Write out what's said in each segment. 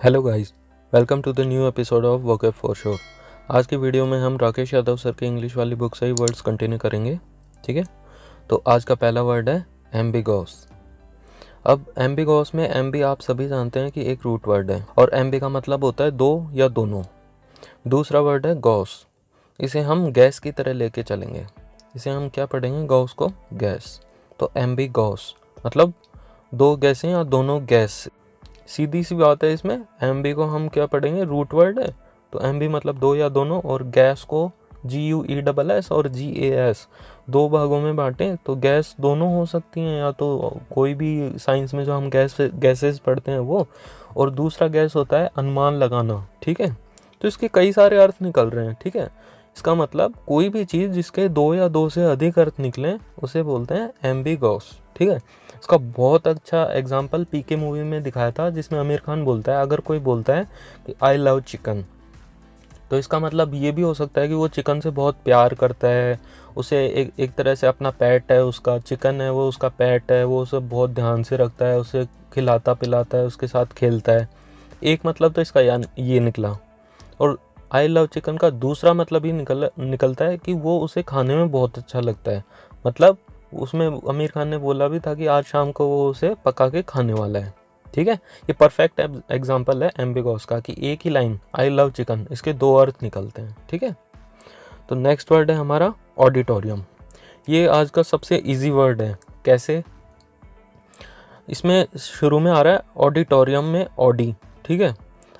Hello guys, welcome to the new episode of vocab for sure. आज की video में हम राकेश यादव सर के इंग्लिश वाली बुक से ही वर्ड्स कंटिन्यू करेंगे। ठीक है, तो आज का पहला वर्ड है एम्बिगॉस। अब एम्बिगॉस में एम्बी आप सभी जानते हैं कि एक रूट वर्ड है और एम्बी का मतलब होता है दो या दोनों। दूसरा वर्ड है गॉस, इसे हम गैस की तरह लेके चलेंगे। इसे हम क्या पढ़ेंगे? गॉस को गैस। तो एम्बिगॉस मतलब दो गैसें या दोनों गैस। सीधी सी बात है, इसमें एम्बी को हम क्या पढ़ेंगे? रूट वर्ड है, तो एम्बी मतलब दो या दोनों, और गैस को GUESS और GAS दो भागों में बांटें तो गैस दोनों हो सकती हैं, या तो कोई भी साइंस में जो हम गैसेस पढ़ते हैं वो, और दूसरा गैस होता है अनुमान लगाना। ठीक है, तो इसके कई सारे अर्थ निकल रहे हैं। ठीक है, इसका मतलब कोई भी चीज़ जिसके दो या दो से अधिक अर्थ निकलें उसे बोलते हैं एम्बिगॉस। ठीक है, इसका बहुत अच्छा एग्जाम्पल पीके मूवी में दिखाया था, जिसमें आमिर खान बोलता है, अगर कोई बोलता है कि आई लव चिकन, तो इसका मतलब ये भी हो सकता है कि वो चिकन से बहुत प्यार करता है, उसे एक तरह से अपना पेट है, उसका चिकन है, वो उसका पेट है, वो उसे बहुत ध्यान से रखता है, उसे खिलाता पिलाता है, उसके साथ खेलता है। एक मतलब तो इसका ये निकला। और आई लव चिकन का दूसरा मतलब ही निकलता है कि वो उसे खाने में बहुत अच्छा लगता है। मतलब उसमें आमिर खान ने बोला भी था कि आज शाम को वो उसे पका के खाने वाला है। ठीक है, ये परफेक्ट एग्जांपल है एम्बिगॉस का कि एक ही लाइन आई लव चिकन, इसके दो अर्थ निकलते हैं। ठीक है, तो नेक्स्ट वर्ड है हमारा ऑडिटोरियम। ये आज का सबसे इजी वर्ड है। कैसे? इसमें शुरू में आ रहा है ऑडिटोरियम में ऑडी। ठीक है,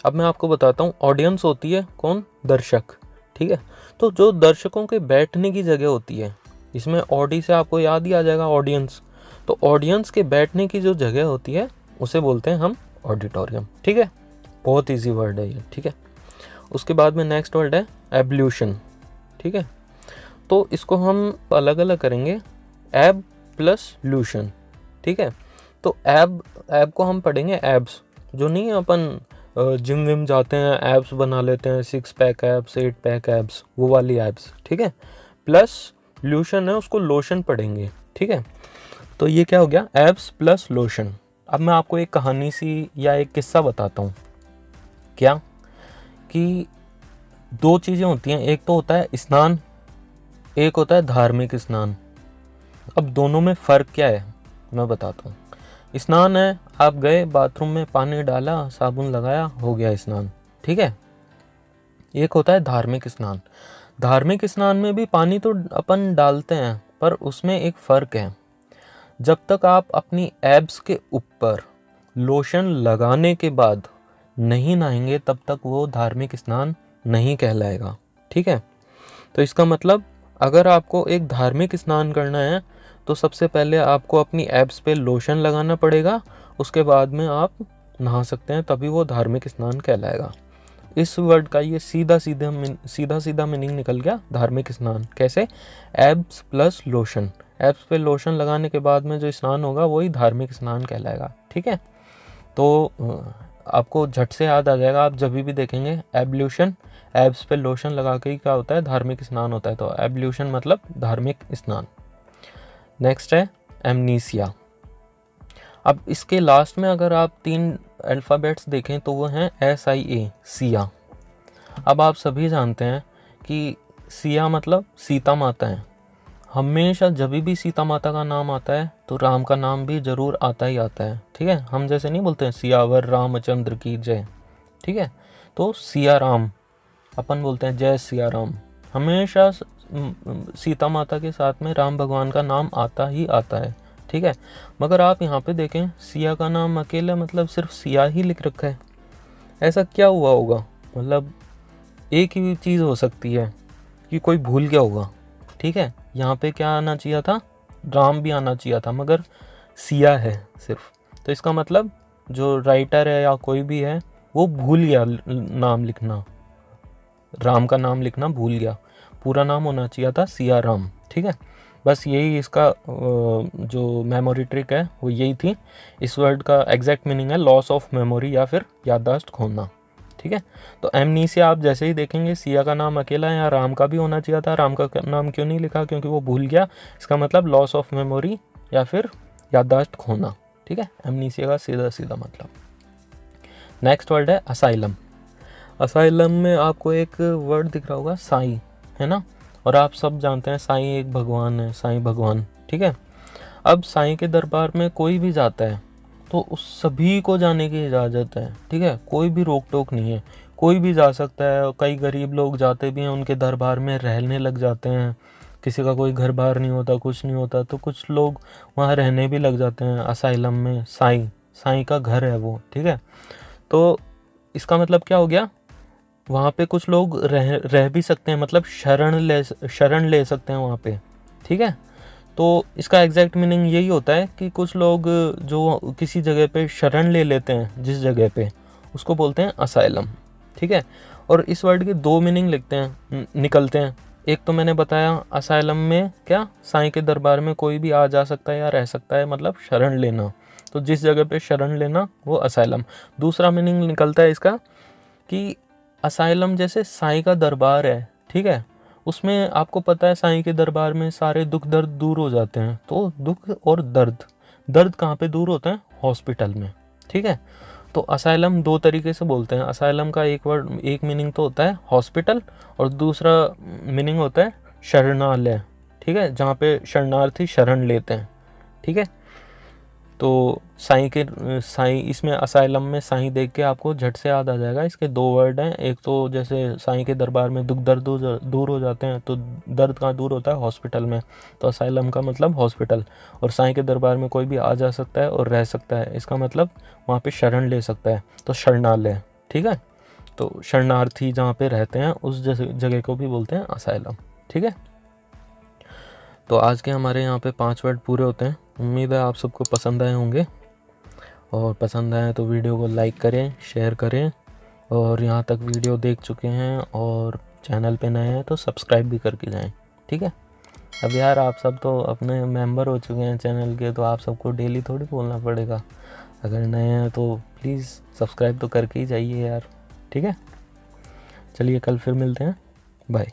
अब मैं आपको बताता हूँ, ऑडियंस होती है कौन? दर्शक। ठीक है, तो जो दर्शकों के बैठने की जगह होती है, इसमें ऑडी से आपको याद ही आ जाएगा ऑडियंस। तो ऑडियंस के बैठने की जो जगह होती है उसे बोलते हैं हम ऑडिटोरियम। ठीक है, बहुत इजी वर्ड है ये। ठीक है, उसके बाद में नेक्स्ट वर्ड है एब्ल्यूशन। ठीक है, तो इसको हम अलग अलग करेंगे, एब प्लस ल्यूशन। ठीक है, तो एब को हम पढ़ेंगे एब्स, जो नहीं अपन जिम विम जाते हैं एब्स बना लेते हैं, 6 पैक एब्स 8 पैक एब्स, वो वाली एब्स। ठीक है, प्लस ल्यूशन है, उसको लोशन पढ़ेंगे। ठीक है, तो ये क्या हो गया? Abs plus lotion. अब मैं आपको एक कहानी सी या एक किस्सा बताता हूँ। क्या कि दो चीज़ें होती हैं, एक तो होता है स्नान, एक होता है धार्मिक स्नान। अब दोनों में फ़र्क क्या है मैं बताता हूँ। स्नान है, आप गए बाथरूम में, पानी डाला, साबुन लगाया, हो गया स्नान। ठीक है, एक होता है धार्मिक स्नान। धार्मिक स्नान में भी पानी तो अपन डालते हैं, पर उसमें एक फ़र्क है। जब तक आप अपनी एब्स के ऊपर लोशन लगाने के बाद नहीं नहाएंगे तब तक वो धार्मिक स्नान नहीं कहलाएगा। ठीक है, तो इसका मतलब अगर आपको एक धार्मिक स्नान करना है तो सबसे पहले आपको अपनी एब्स पे लोशन लगाना पड़ेगा, उसके बाद में आप नहा सकते हैं, तभी वो धार्मिक स्नान कहलाएगा। इस वर्ड का ये सीधा सीधा मीनिंग निकल गया धार्मिक स्नान। कैसे? Abs plus lotion. एब्स पे लोशन लगाने के बाद में जो स्नान होगा वही धार्मिक स्नान कहलाएगा। ठीक है, तो आपको झट से याद आ जाएगा, आप जब भी देखेंगे एब्ल्यूशन, एब्स पे लोशन लगा के ही क्या होता है? धार्मिक स्नान होता है। तो एब्ल्यूशन मतलब धार्मिक स्नान। नेक्स्ट है एमनीसिया। अब इसके लास्ट में अगर आप 3 अल्फ़ाबेट्स देखें तो वो हैं SIA, सिया। अब आप सभी जानते हैं कि सिया मतलब सीता माता है। हमेशा जब भी सीता माता का नाम आता है तो राम का नाम भी ज़रूर आता ही आता है। ठीक है, हम जैसे नहीं बोलते हैं सियावर रामचंद्र की जय। ठीक है, तो सिया राम अपन बोलते हैं जय सिया राम। हमेशा सीता माता के साथ में राम भगवान का नाम आता ही आता है। ठीक है, मगर आप यहाँ पे देखें सिया का नाम अकेला मतलब सिर्फ सिया ही लिख रखा है। ऐसा क्या हुआ होगा? मतलब एक ही चीज़ हो सकती है कि कोई भूल गया होगा। ठीक है, यहाँ पे क्या आना चाहिए था? राम भी आना चाहिए था, मगर सिया है सिर्फ। तो इसका मतलब जो राइटर है या कोई भी है वो भूल गया नाम लिखना, राम का नाम लिखना भूल गया। पूरा नाम होना चाहिए था सिया राम। ठीक है, बस यही इसका जो मेमोरी ट्रिक है वो यही थी। इस वर्ड का एग्जैक्ट मीनिंग है लॉस ऑफ मेमोरी या फिर याददाश्त खोना। ठीक है, तो एमनीसिया आप जैसे ही देखेंगे सिया का नाम अकेला है, यहाँ राम का भी होना चाहिए था, राम का नाम क्यों नहीं लिखा? क्योंकि वो भूल गया। इसका मतलब लॉस ऑफ मेमोरी या फिर याददाश्त खोना। ठीक है, एमनीसिया का सीधा सीधा मतलब। नेक्स्ट वर्ड है असाइलम। असाइलम में आपको एक वर्ड दिख रहा होगा साईं, है ना, और आप सब जानते हैं साईं एक भगवान है, साईं भगवान, ठीक है। अब साईं के दरबार में कोई भी जाता है तो उस सभी को जाने की इजाज़त है, ठीक है, कोई भी रोक टोक नहीं है, कोई भी जा सकता है। कई गरीब लोग जाते भी हैं उनके दरबार में, रहने लग जाते हैं, किसी का कोई घर बार नहीं होता, कुछ नहीं होता, तो कुछ लोग वहाँ रहने भी लग जाते हैं असाइलम में। साईं का घर है वो, ठीक है। तो इसका मतलब क्या हो गया, वहाँ पे कुछ लोग रह भी सकते हैं, मतलब शरण ले सकते हैं वहाँ पे, ठीक है। तो इसका एग्जैक्ट मीनिंग यही होता है कि कुछ लोग जो किसी जगह पे शरण ले लेते हैं, जिस जगह पे, उसको बोलते हैं असाइलम, ठीक है। और इस वर्ड के दो मीनिंग निकलते हैं। एक तो मैंने बताया असाइलम में क्या, साईं के दरबार में कोई भी आ जा सकता है या रह सकता है, मतलब शरण लेना, तो जिस जगह पे शरण लेना वो असाइलम। दूसरा मीनिंग निकलता है इसका कि असाइलम जैसे साईं का दरबार है, ठीक है, उसमें आपको पता है साईं के दरबार में सारे दुख दर्द दूर हो जाते हैं। तो दुख और दर्द कहाँ पे दूर होता है, हॉस्पिटल में, ठीक है। तो असाइलम दो तरीके से बोलते हैं। असाइलम का एक मीनिंग तो होता है हॉस्पिटल, और दूसरा मीनिंग होता है शरणालय, ठीक है, जहाँ पे शरणार्थी शरण लेते हैं, ठीक है। तो साईं इसमें असाइलम में साईं देख के आपको झट से याद आ जाएगा। इसके दो वर्ड हैं, एक तो जैसे साईं के दरबार में दुख दर्द दूर हो जाते हैं, तो दर्द कहाँ दूर होता है, हॉस्पिटल में, तो असाइलम का मतलब हॉस्पिटल। और साईं के दरबार में कोई भी आ जा सकता है और रह सकता है, इसका मतलब वहाँ पे शरण ले सकता है, तो शरणालय, ठीक है। तो शरणार्थी जहाँ पे रहते हैं उस जगह को भी बोलते हैं असाइलम, ठीक है। तो आज के हमारे यहाँ पे 5 वर्ड पूरे होते हैं। उम्मीद है आप सबको पसंद आए होंगे, और पसंद आए तो वीडियो को लाइक करें, शेयर करें, और यहाँ तक वीडियो देख चुके हैं और चैनल पे नए हैं तो सब्सक्राइब भी करके जाएं, ठीक है। अब यार आप सब तो अपने मेंबर हो चुके हैं चैनल के, तो आप सबको डेली थोड़ी बोलना पड़ेगा। अगर नए हैं तो प्लीज़ सब्सक्राइब तो करके ही जाइए यार, ठीक है। चलिए कल फिर मिलते हैं, बाय।